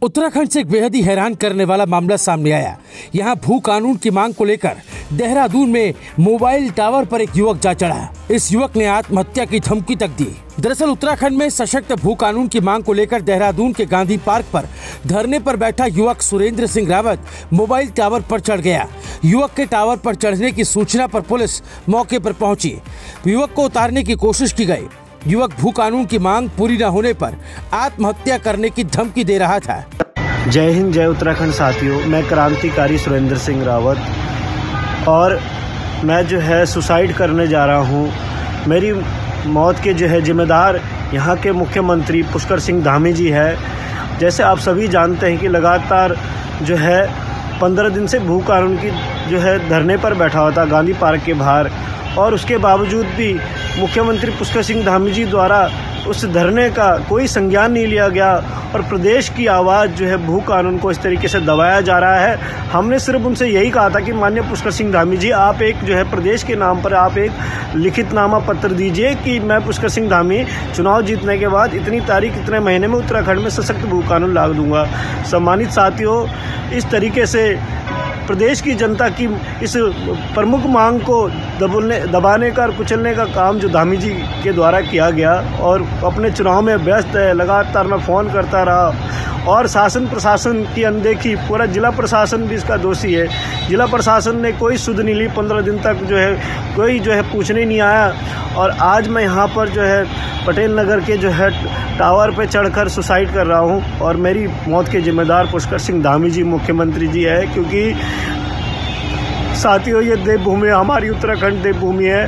उत्तराखंड से एक बेहद ही हैरान करने वाला मामला सामने आया। यहाँ भू कानून की मांग को लेकर देहरादून में मोबाइल टावर पर एक युवक जा चढ़ा। इस युवक ने आत्महत्या की धमकी तक दी। दरअसल उत्तराखंड में सशक्त भू कानून की मांग को लेकर देहरादून के गांधी पार्क पर धरने पर बैठा युवक सुरेंद्र सिंह रावत मोबाइल टावर पर चढ़ गया। युवक के टावर पर चढ़ने की सूचना पर पुलिस मौके पर पहुंची। युवक को उतारने की कोशिश की गई। युवक भू कानून की मांग पूरी न होने पर आत्महत्या करने की धमकी दे रहा था। जय हिंद, जय उत्तराखंड साथियों। मैं क्रांतिकारी सुरेंद्र सिंह रावत और मैं जो है सुसाइड करने जा रहा हूँ। मेरी मौत के जो है जिम्मेदार यहाँ के मुख्यमंत्री पुष्कर सिंह धामी जी है। जैसे आप सभी जानते हैं कि लगातार जो है 15 दिन से भू कानून की जो है धरने पर बैठा हुआ था गांधी पार्क के बाहर, और उसके बावजूद भी मुख्यमंत्री पुष्कर सिंह धामी जी द्वारा उस धरने का कोई संज्ञान नहीं लिया गया और प्रदेश की आवाज़ जो है भू कानून को इस तरीके से दबाया जा रहा है। हमने सिर्फ उनसे यही कहा था कि माननीय पुष्कर सिंह धामी जी, आप एक जो है प्रदेश के नाम पर आप एक लिखितनामा पत्र दीजिए कि मैं पुष्कर सिंह धामी चुनाव जीतने के बाद इतनी तारीख इतने महीने में उत्तराखंड में सशक्त भू कानून लागू दूंगा। सम्मानित साथियों, इस तरीके से प्रदेश की जनता की इस प्रमुख मांग को दबाने का और कुचलने का काम जो धामी जी के द्वारा किया गया, और अपने चुनाव में व्यस्त है, लगातार मैं फ़ोन करता रहा और शासन प्रशासन की अनदेखी, पूरा जिला प्रशासन भी इसका दोषी है। जिला प्रशासन ने कोई सुध नहीं ली, 15 दिन तक जो है कोई जो है पूछने नहीं आया। और आज मैं यहाँ पर जो है पटेल नगर के जो है टावर पे चढ़कर सुसाइड कर रहा हूँ, और मेरी मौत के जिम्मेदार पुष्कर सिंह धामी जी मुख्यमंत्री जी है। क्योंकि साथियों, ये देवभूमि हमारी उत्तराखंड देवभूमि है,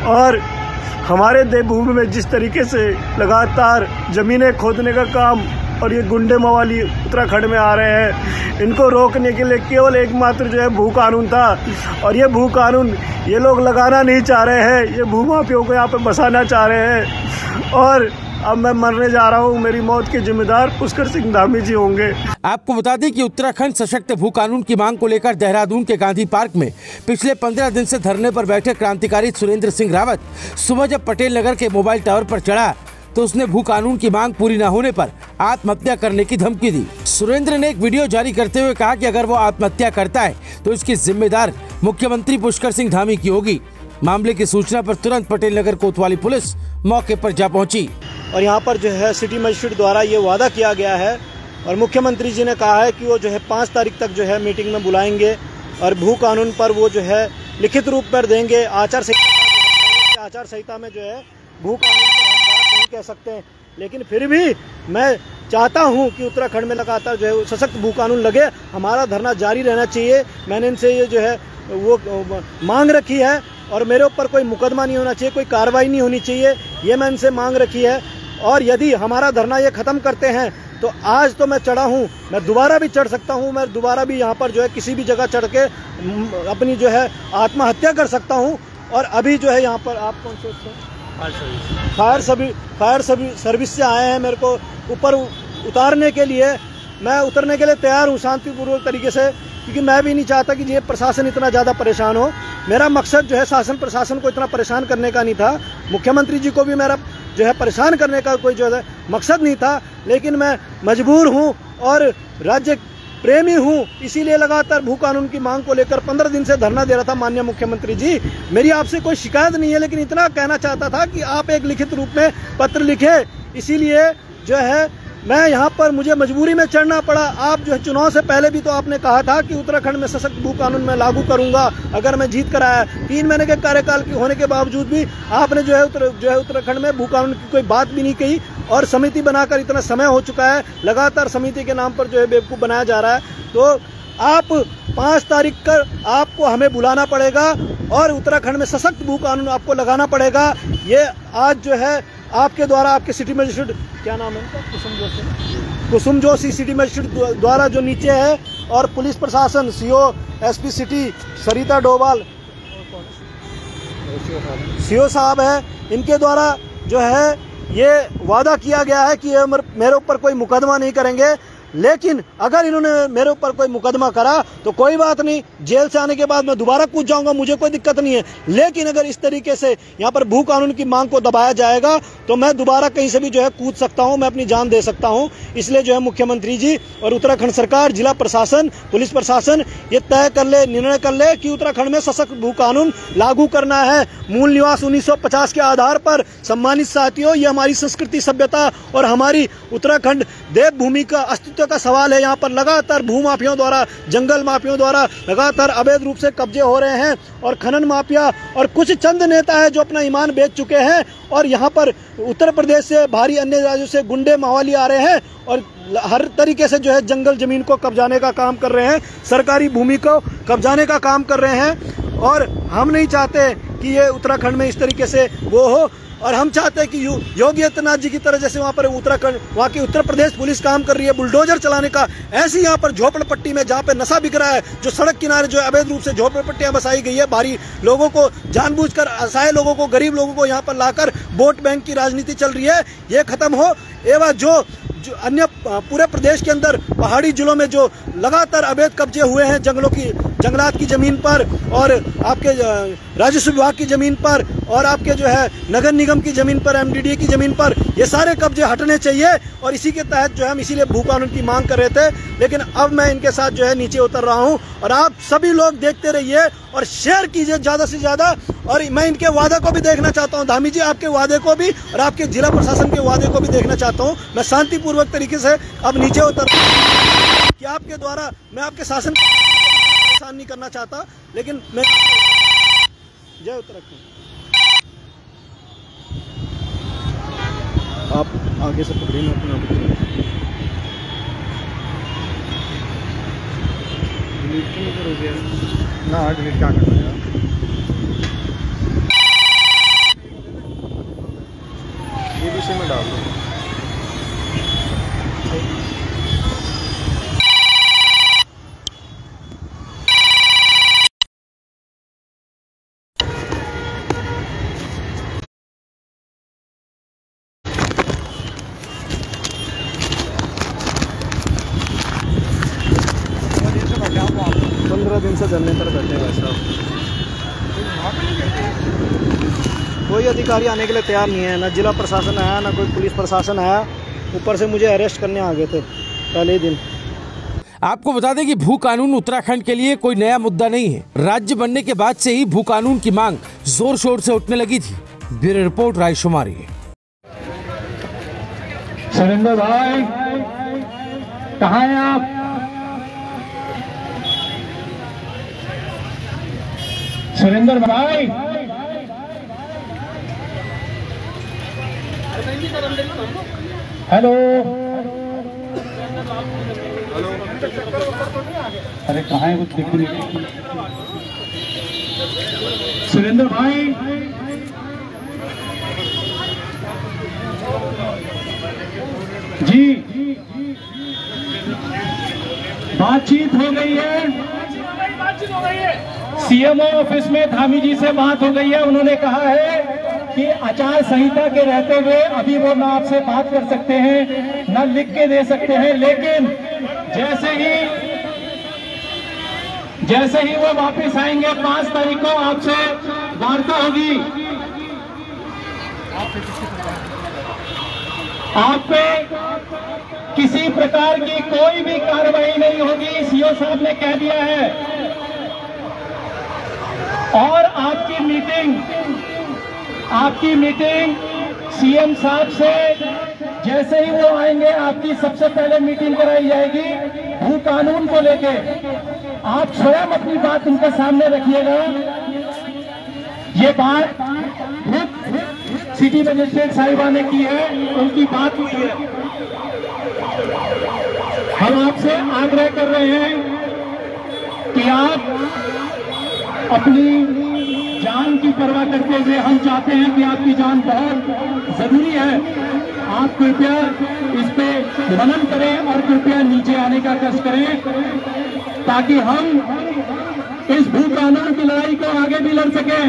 और हमारे देवभूमि में जिस तरीके से लगातार ज़मीनें खोदने का काम और ये गुंडे मवाली उत्तराखंड में आ रहे हैं, इनको रोकने के लिए केवल एकमात्र जो है भू कानून था। और ये भू कानून ये लोग लगाना नहीं चाह रहे हैं, ये भूमाफियों को यहाँ पे बसाना चाह रहे हैं, और अब मैं मरने जा रहा हूँ। मेरी मौत के जिम्मेदार पुष्कर सिंह धामी जी होंगे। आपको बता दें कि उत्तराखंड सशक्त भू कानून की मांग को लेकर देहरादून के गांधी पार्क में पिछले 15 दिन से धरने पर बैठे क्रांतिकारी सुरेंद्र सिंह रावत सुबह जब पटेल नगर के मोबाइल टावर पर चढ़ा तो उसने भू कानून की मांग पूरी न होने पर आत्महत्या करने की धमकी दी। सुरेंद्र ने एक वीडियो जारी करते हुए कहा कि अगर वो आत्महत्या करता है तो इसकी जिम्मेदार मुख्यमंत्री पुष्कर सिंह धामी की होगी। मामले की सूचना पर तुरंत पटेल नगर कोतवाली पुलिस मौके पर जा पहुंची। और यहाँ पर जो है सिटी मजिस्ट्रेट द्वारा ये वादा किया गया है, और मुख्यमंत्री जी ने कहा है कि वो जो है 5 तारीख तक जो है मीटिंग में बुलाएंगे और भू कानून पर वो जो है लिखित रूप पर देंगे। आचार संहिता में जो है भू कानून पर हम बात नहीं कह सकते हैं, लेकिन फिर भी मैं चाहता हूं कि उत्तराखंड में लगातार जो है सशक्त भू कानून लगे। हमारा धरना जारी रहना चाहिए। मैंने इनसे ये जो है वो मांग रखी है, और मेरे ऊपर कोई मुकदमा नहीं होना चाहिए, कोई कार्रवाई नहीं होनी चाहिए, ये मैं इनसे मांग रखी है। और यदि हमारा धरना ये ख़त्म करते हैं तो आज तो मैं चढ़ा हूँ, मैं दोबारा भी चढ़ सकता हूँ, मैं दोबारा भी यहाँ पर जो है किसी भी जगह चढ़ के अपनी जो है आत्महत्या कर सकता हूँ। और अभी जो है यहाँ पर आप कौन से फायर सर्विस से आए हैं मेरे को ऊपर उतारने के लिए। मैं उतरने के लिए तैयार हूँ शांतिपूर्वक तरीके से, क्योंकि मैं भी नहीं चाहता कि ये प्रशासन इतना ज़्यादा परेशान हो। मेरा मकसद जो है शासन प्रशासन को इतना परेशान करने का नहीं था, मुख्यमंत्री जी को भी मेरा जो है परेशान करने का कोई जो है मकसद नहीं था, लेकिन मैं मजबूर हूँ और राज्य प्रेमी हूँ, इसीलिए लगातार भू कानून की मांग को लेकर 15 दिन से धरना दे रहा था। माननीय मुख्यमंत्री जी, मेरी आपसे कोई शिकायत नहीं है, लेकिन इतना कहना चाहता था कि आप एक लिखित रूप में पत्र लिखे। इसीलिए जो है मैं यहाँ पर मुझे मजबूरी में चढ़ना पड़ा। आप जो है चुनाव से पहले भी तो आपने कहा था कि उत्तराखंड में सशक्त भू कानून में लागू करूंगा अगर मैं जीत कर आया। 3 महीने के कार्यकाल के होने के बावजूद भी आपने जो है उत्तराखंड में भू कानून की कोई बात भी नहीं कही, और समिति बनाकर इतना समय हो चुका है, लगातार समिति के नाम पर जो है बेवकूफ़ बनाया जा रहा है। तो आप 5 तारीख कर आपको हमें बुलाना पड़ेगा और उत्तराखंड में सशक्त भू कानून आपको लगाना पड़ेगा। ये आज जो है आपके द्वारा आपके सिटी मजिस्ट्रेट, क्या नाम है उनका, कुसुम जोशी सिटी मजिस्ट्रेट द्वारा जो नीचे है, और पुलिस प्रशासन सीओ एसपी सिटी सरिता डोभाल सीओ साहब है, इनके द्वारा जो है ये वादा किया गया है कि ये मेरे ऊपर कोई मुकदमा नहीं करेंगे। लेकिन अगर इन्होंने मेरे ऊपर कोई मुकदमा करा तो कोई बात नहीं, जेल से आने के बाद मैं दोबारा कूद जाऊंगा, मुझे कोई दिक्कत नहीं है। लेकिन अगर इस तरीके से यहाँ पर भू कानून की मांग को दबाया जाएगा तो मैं दोबारा कहीं से भी जो है कूद सकता हूँ, मैं अपनी जान दे सकता हूँ। इसलिए जो है मुख्यमंत्री जी और उत्तराखंड सरकार, जिला प्रशासन, पुलिस प्रशासन ये तय कर ले, निर्णय कर ले कि उत्तराखंड में सशक्त भू कानून लागू करना है। मूल निवास 1950 के आधार पर। सम्मानित साथियों, ये हमारी संस्कृति, सभ्यता और हमारी उत्तराखंड देवभूमि का अस्तित्व का सवाल है। यहाँ पर लगातार भू माफियाओं द्वारा, जंगल माफियाओं द्वारा लगातार अवैध रूप से कब्जे हो रहे हैं और खनन माफिया और कुछ चंद नेता है जो अपना ईमान बेच चुके हैं और यहाँ पर उत्तर प्रदेश से, भारी अन्य राज्यों से गुंडे मावाली आ रहे हैं और हर तरीके से जो है जंगल जमीन को कब्जाने का काम कर रहे हैं, सरकारी भूमि को कब्जाने का काम कर रहे हैं। और हम नहीं चाहते कि ये उत्तराखंड में इस तरीके से वो हो, और हम चाहते हैं कि योगी आदित्यनाथ जी की तरह जैसे वहाँ पर उत्तराखंड, वहाँ की उत्तर प्रदेश पुलिस काम कर रही है बुलडोजर चलाने का, ऐसी यहाँ पर झोपड़पट्टी में जहाँ पे नशा बिक रहा है, जो सड़क किनारे जो अवैध रूप से झोपड़पट्टियाँ बसाई गई है, भारी लोगों को जानबूझकर, असहाय लोगों को, गरीब लोगों को यहाँ पर लाकर वोट बैंक की राजनीति चल रही है, ये खत्म हो। एवं जो अन्य पूरे प्रदेश के अंदर पहाड़ी जिलों में जो लगातार अवैध कब्जे हुए हैं जंगलात की जमीन पर और आपके राजस्व विभाग की जमीन पर और आपके जो है नगर निगम की जमीन पर, एमडीडीए की जमीन पर, ये सारे कब्जे हटने चाहिए। और इसी के तहत जो है हम इसीलिए भू कानून की मांग कर रहे थे, लेकिन अब मैं इनके साथ जो है नीचे उतर रहा हूं। और आप सभी लोग देखते रहिए और शेयर कीजिए ज्यादा से ज्यादा। और मैं इनके वादे को भी देखना चाहता हूं, धामी जी आपके वादे को भी और आपके जिला प्रशासन के वादे को भी देखना चाहता हूं। मैं शांतिपूर्वक तरीके से अब नीचे उतर कि आपके द्वारा मैं आपके शासन परेशान नहीं करना चाहता, लेकिन मैं जय उत्तराखंड। आप आगे से पकड़िए ना अपना डिलीट क्यों करोगे ना? डिलीट क्या करना है? ये भी इसी में डाल दो। दिन से धरने पर बैठे हुए साहब, कोई अधिकारी आने के लिए तैयार नहीं है, ना जिला प्रशासन आया, ना कोई पुलिस प्रशासन आया। ऊपर से मुझे अरेस्ट करने आ गए थे पहले ही दिन। आपको बता दें कि भू कानून उत्तराखंड के लिए कोई नया मुद्दा नहीं है। राज्य बनने के बाद से ही भू कानून की मांग जोर शोर से उठने लगी थी। Bureau report, रायशुमारी। सुरेंद्र भाई कहाँ हैं आप? सुरेंद्र भाई, हेलो, अरे कहाँ है? कुछ दिख नहीं। सुरेंद्र भाई, जी बातचीत हो गई है, सीएमओ ऑफिस में धामी जी से बात हो गई है। उन्होंने कहा है कि आचार संहिता के रहते हुए अभी वो ना आपसे बात कर सकते हैं, ना लिख के दे सकते हैं, लेकिन जैसे ही वो वापस आएंगे 5 तारीख को आपसे वार्ता होगी। आप पे किसी प्रकार की कोई भी कार्रवाई नहीं होगी, सीओ साहब ने कह दिया है। और आपकी मीटिंग सीएम साहब से जैसे ही वो आएंगे, आपकी सबसे पहले मीटिंग कराई जाएगी भू कानून को लेके। आप स्वयं अपनी बात उनके सामने रखिएगा। ये बात सिटी मजिस्ट्रेट साहिबा ने की है, उनकी बात हुई है। हम आपसे आग्रह कर रहे हैं कि आप अपनी जान की परवाह करते हुए, हम चाहते हैं कि आपकी जान बहुत जरूरी है, आप कृपया इस पे मनन करें और कृपया नीचे आने का कष्ट करें ताकि हम इस भू कानून की लड़ाई को आगे भी लड़ सकें।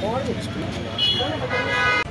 और